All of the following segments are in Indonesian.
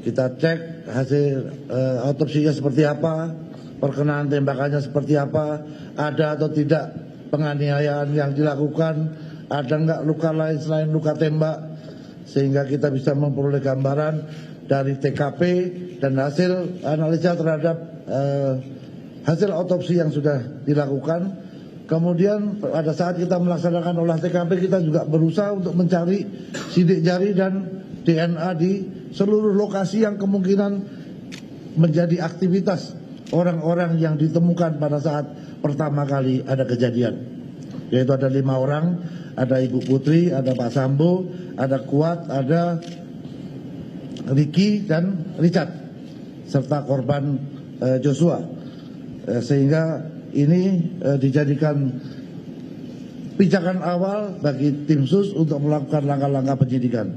kita cek hasil autopsinya seperti apa, perkenaan tembakannya seperti apa, ada atau tidak penganiayaan yang dilakukan, ada nggak luka lain selain luka tembak, sehingga kita bisa memperoleh gambaran dari TKP dan hasil analisa terhadap hasil autopsi yang sudah dilakukan. Kemudian pada saat kita melaksanakan olah TKP, kita juga berusaha untuk mencari sidik jari dan DNA di seluruh lokasi yang kemungkinan menjadi aktivitas orang-orang yang ditemukan pada saat pertama kali ada kejadian. Yaitu ada 5 orang, ada Ibu Putri, ada Pak Sambo, ada Kuat, ada Ricky dan Richard, serta korban Joshua. Sehingga ini dijadikan pijakan awal bagi tim sus untuk melakukan langkah-langkah penyidikan.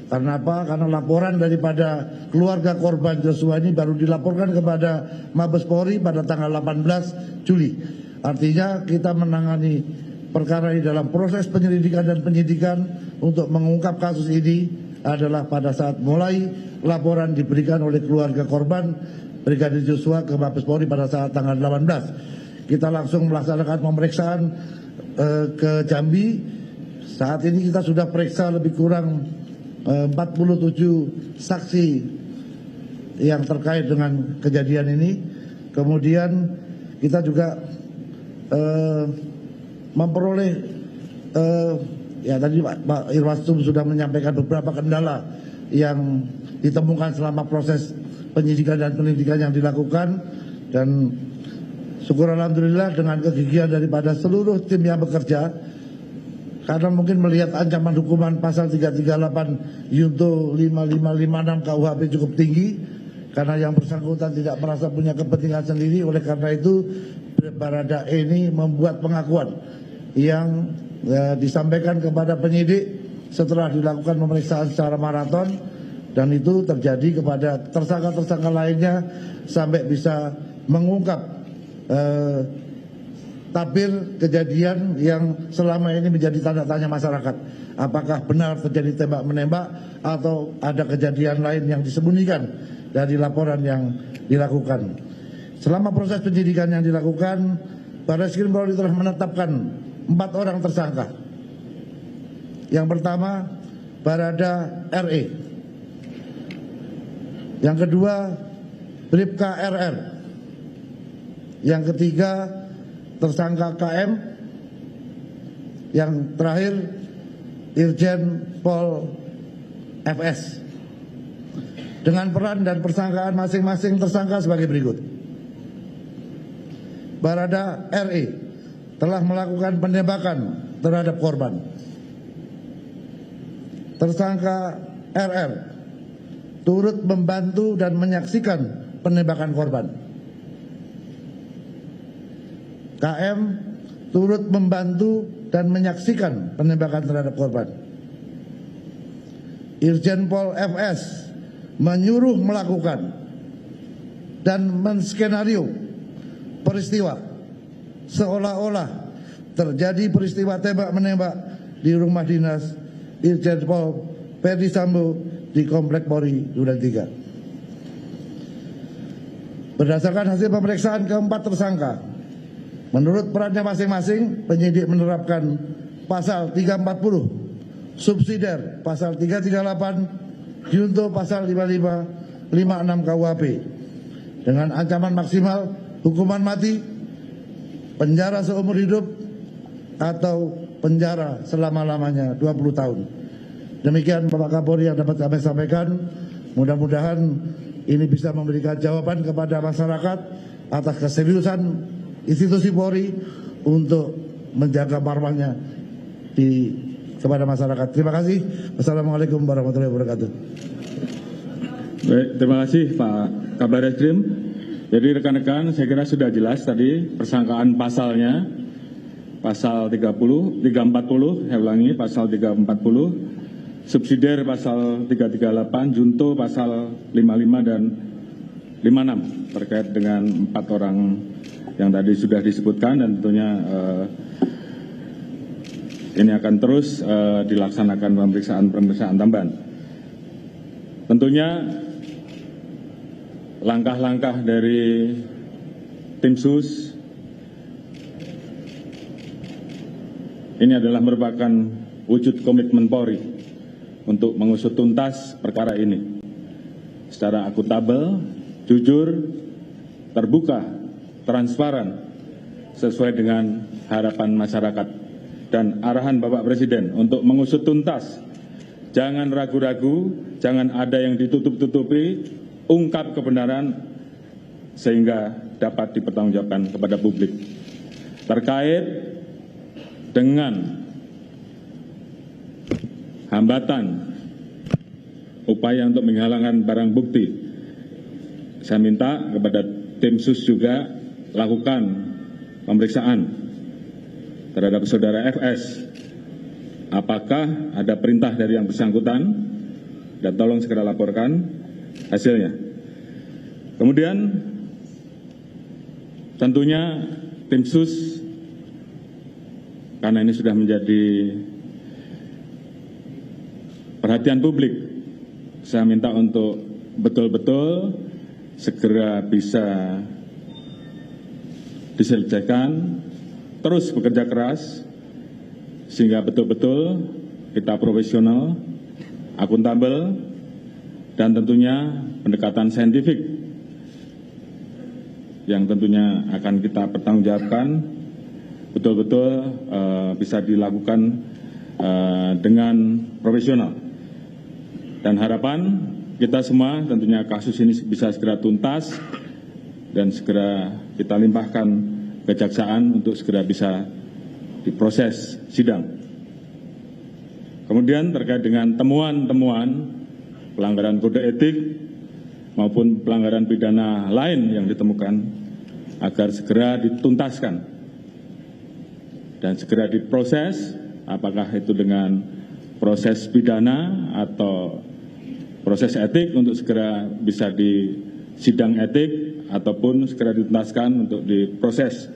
Karena apa? Karena laporan daripada keluarga korban Joshua ini baru dilaporkan kepada Mabes Polri pada tanggal 18 Juli. Artinya kita menangani perkara ini dalam proses penyelidikan dan penyidikan untuk mengungkap kasus ini adalah pada saat mulai laporan diberikan oleh keluarga korban Brigadir Joshua ke Mabes Polri pada saat tanggal 18. Kita langsung melaksanakan pemeriksaan ke Jambi. Saat ini kita sudah periksa lebih kurang 47 saksi yang terkait dengan kejadian ini. Kemudian kita juga memperoleh ya tadi Pak Irwasum sudah menyampaikan beberapa kendala yang ditemukan selama proses penyidikan dan penyelidikan yang dilakukan, dan syukur alhamdulillah dengan kegigihan daripada seluruh tim yang bekerja, karena mungkin melihat ancaman hukuman pasal 338 Yunto 5556 KUHP cukup tinggi, karena yang bersangkutan tidak merasa punya kepentingan sendiri. Oleh karena itu Baradae ini membuat pengakuan yang disampaikan kepada penyidik setelah dilakukan pemeriksaan secara maraton, dan itu terjadi kepada tersangka-tersangka lainnya sampai bisa mengungkap tabir kejadian yang selama ini menjadi tanda tanya masyarakat. Apakah benar terjadi tembak-menembak atau ada kejadian lain yang disembunyikan dari laporan yang dilakukan. Selama proses penyidikan yang dilakukan, Barreskrim Polri telah menetapkan 4 orang tersangka. Yang pertama, Barada RE. Yang kedua, Bribka RR. Yang ketiga, tersangka KM. Yang terakhir, Irjen Pol FS. Dengan peran dan persangkaan masing-masing tersangka sebagai berikut. Barada RE telah melakukan penembakan terhadap korban. Tersangka RR turut membantu dan menyaksikan penembakan korban. KM turut membantu dan menyaksikan penembakan terhadap korban. Irjen Pol FS menyuruh melakukan dan menskenario peristiwa seolah-olah terjadi peristiwa tembak-menembak di rumah dinas Irjen Pol Ferdi Sambo di Komplek Polri Duren 3. Berdasarkan hasil pemeriksaan keempat tersangka, menurut perannya masing-masing, penyidik menerapkan pasal 340, subsidiar pasal 338, junto pasal 55, 56 KUHP dengan ancaman maksimal hukuman mati, penjara seumur hidup, atau penjara selama-lamanya 20 tahun. Demikian Bapak Kapolri yang dapat kami sampaikan. Mudah-mudahan ini bisa memberikan jawaban kepada masyarakat atas keseriusan institusi Polri untuk menjaga marwahnya kepada masyarakat. Terima kasih. Wassalamualaikum warahmatullahi wabarakatuh. Baik, terima kasih Pak Kabar Eskrim. Jadi rekan-rekan, saya kira sudah jelas tadi persangkaan pasalnya, pasal 340, saya ulangi, pasal 340, subsidiar pasal 338, junto pasal 55 dan 56 terkait dengan 4 orang yang tadi sudah disebutkan, dan tentunya ini akan terus dilaksanakan pemeriksaan tambahan. Tentunya langkah-langkah dari tim sus ini adalah merupakan wujud komitmen Polri untuk mengusut tuntas perkara ini secara akuntabel, jujur, terbuka, transparan, sesuai dengan harapan masyarakat dan arahan Bapak Presiden untuk mengusut tuntas. Jangan ragu-ragu, jangan ada yang ditutup-tutupi, ungkap kebenaran sehingga dapat dipertanggungjawabkan kepada publik. Terkait dengan hambatan upaya untuk menghilangkan barang bukti, saya minta kepada tim sus juga lakukan pemeriksaan terhadap saudara FS. Apakah ada perintah dari yang bersangkutan, dan tolong segera laporkan hasilnya. Kemudian tentunya tim sus, karena ini sudah menjadi perhatian publik, saya minta untuk betul-betul segera bisa diselesaikan, terus bekerja keras, sehingga betul-betul kita profesional, akuntabel, dan tentunya pendekatan saintifik yang tentunya akan kita pertanggungjawabkan betul-betul bisa dilakukan dengan profesional. Dan harapan kita semua tentunya kasus ini bisa segera tuntas dan segera kita limpahkan kejaksaan untuk segera bisa diproses sidang. Kemudian terkait dengan temuan-temuan pelanggaran kode etik maupun pelanggaran pidana lain yang ditemukan agar segera dituntaskan dan segera diproses, apakah itu dengan proses pidana atau proses etik untuk segera bisa di sidang etik ataupun segera dituntaskan untuk diproses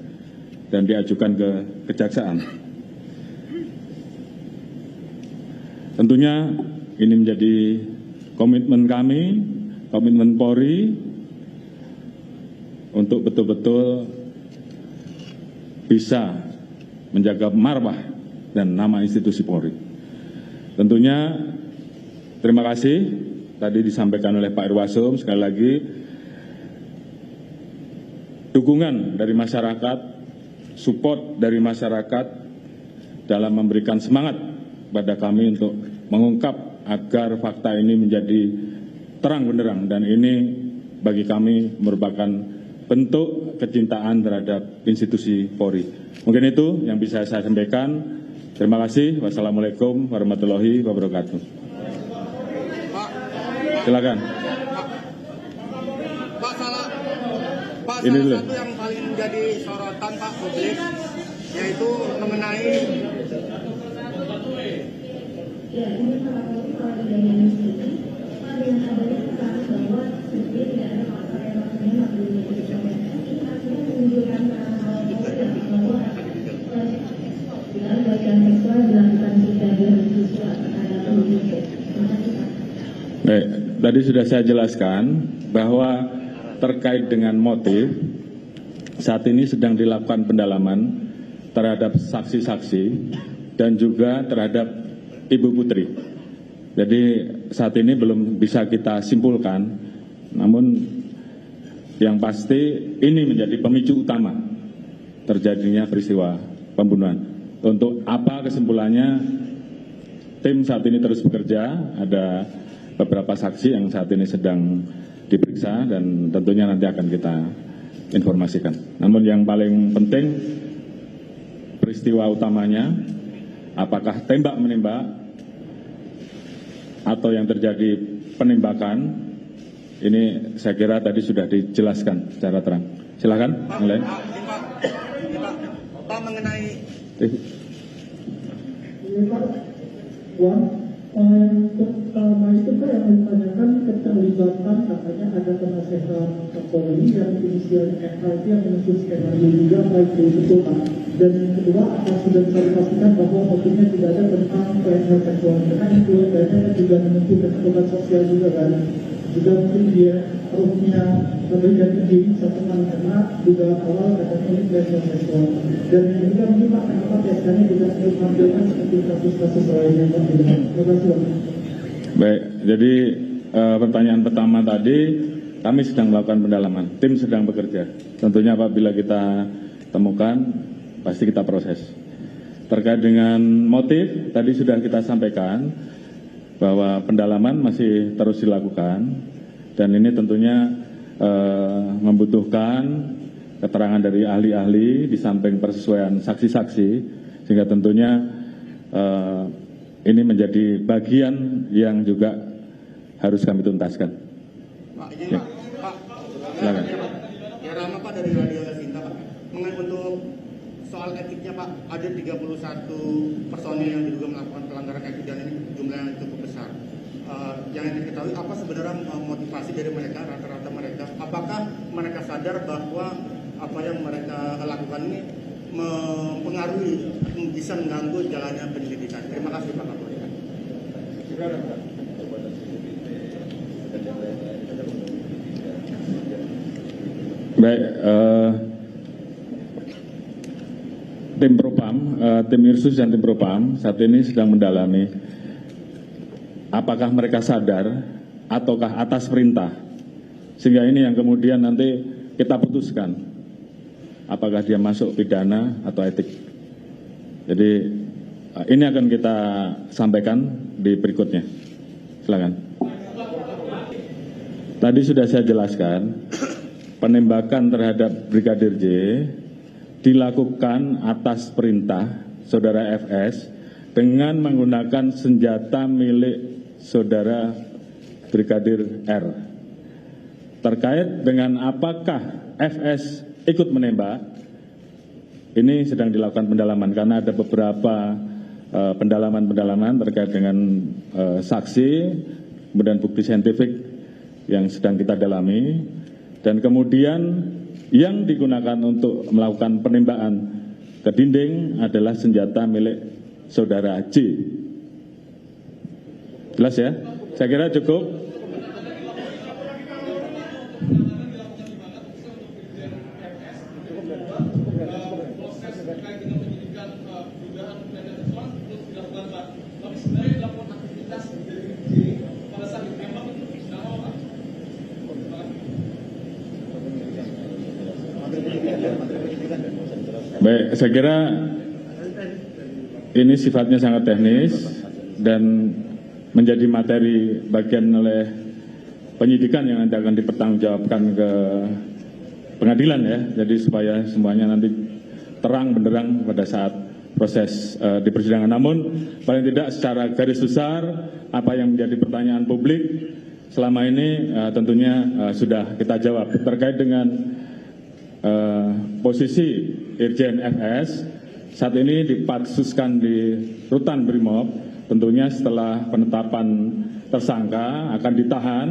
dan diajukan ke kejaksaan. Tentunya ini menjadi komitmen kami, komitmen Polri untuk betul-betul bisa menjaga marwah dan nama institusi Polri. Tentunya terima kasih tadi disampaikan oleh Pak Irwasum, sekali lagi dukungan dari masyarakat, support dari masyarakat dalam memberikan semangat pada kami untuk mengungkap agar fakta ini menjadi terang benderang, dan ini bagi kami merupakan bentuk kecintaan terhadap institusi Polri. Mungkin itu yang bisa saya sampaikan. Terima kasih. Wassalamualaikum warahmatullahi wabarakatuh. Silakan. Pak, salah Ini dulu. satu yang paling menjadi sorotan Pak publik yaitu mengenai Baik, tadi sudah saya jelaskan bahwa terkait dengan motif, saat ini sedang dilakukan pendalaman terhadap saksi-saksi dan juga terhadap Ibu Putri. Jadi saat ini belum bisa kita simpulkan, namun yang pasti ini menjadi pemicu utama terjadinya peristiwa pembunuhan. Untuk apa kesimpulannya, tim saat ini terus bekerja, ada beberapa saksi yang saat ini sedang diperiksa dan tentunya nanti akan kita informasikan. Namun yang paling penting peristiwa utamanya, apakah tembak-menembak atau yang terjadi penembakan, ini saya kira tadi sudah dijelaskan secara terang. Silakan. Pak mengenai pertama itu Pak yang ditanyakan keterlibatan katanya ada penasehat Kapolri yang inisialnya FH itu yang menyusun skenario juga baik itu Pak. Dan yang kedua, akan sudah bisa dipastikan bahwa motifnya tidak ada tentang pelecehan seksual, karena itu kayaknya juga menyentuh kekebalan sosial juga kan. juga mungkin dia rohnya memberikan diri satuan karena juga awal katanya ini pelecehan seksual. Dan yang juga mungkin Pak, kenapa PSK-nya juga menampilkan seperti kasus-kasus lainnya Pak? Terima kasih Pak. Baik, jadi pertanyaan pertama tadi, kami sedang melakukan pendalaman, tim sedang bekerja. Tentunya apabila kita temukan, pasti kita proses. Terkait dengan motif, tadi sudah kita sampaikan bahwa pendalaman masih terus dilakukan, dan ini tentunya membutuhkan keterangan dari ahli-ahli di samping persesuaian saksi-saksi, sehingga tentunya ini menjadi bagian yang juga harus kami tuntaskan. Pak, ini Ya. Pak, Silakan. ya Rama Pak dari Radio Sinta Pak. Mengenai untuk soal etiknya Pak, ada 31 personil yang diduga melakukan pelanggaran etik dan ini jumlahnya cukup besar. Yang diketahui apa sebenarnya motivasi dari mereka, rata-rata mereka, apakah mereka sadar bahwa apa yang mereka lakukan ini mempengaruhi, bisa mengganggu jalannya penyelidikan. Terima kasih Pak Kapolri. Baik, tim Propam, tim Irsus dan tim Propam saat ini sedang mendalami apakah mereka sadar ataukah atas perintah, sehingga ini yang kemudian nanti kita putuskan apakah dia masuk pidana atau etik. Jadi ini akan kita sampaikan di berikutnya. Silakan. Tadi sudah saya jelaskan, penembakan terhadap Brigadir J dilakukan atas perintah Saudara FS dengan menggunakan senjata milik Saudara Brigadir R. Terkait dengan apakah FS ikut menembak, ini sedang dilakukan pendalaman karena ada beberapa pendalaman-pendalaman terkait dengan saksi, kemudian bukti saintifik yang sedang kita dalami, dan kemudian yang digunakan untuk melakukan penembakan ke dinding adalah senjata milik Saudara J. Jelas ya? Saya kira cukup. Baik, saya kira ini sifatnya sangat teknis dan menjadi materi bagian oleh penyidikan yang nanti akan dipertanggungjawabkan ke pengadilan ya. Jadi supaya semuanya nanti terang benderang pada saat proses di persidangan. Namun paling tidak secara garis besar apa yang menjadi pertanyaan publik selama ini tentunya sudah kita jawab. Terkait dengan posisi Irjen FS saat ini dipatsuskan di Rutan Brimob, tentunya setelah penetapan tersangka akan ditahan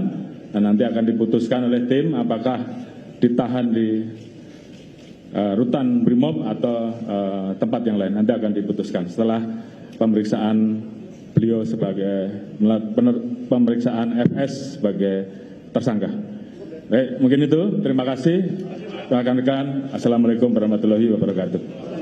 dan nanti akan diputuskan oleh tim apakah ditahan di Rutan Brimob atau tempat yang lain. Nanti akan diputuskan setelah pemeriksaan beliau sebagai pemeriksaan FS sebagai tersangka. Baik, mungkin itu. Terima kasih rekan-rekan. Assalamualaikum warahmatullahi wabarakatuh.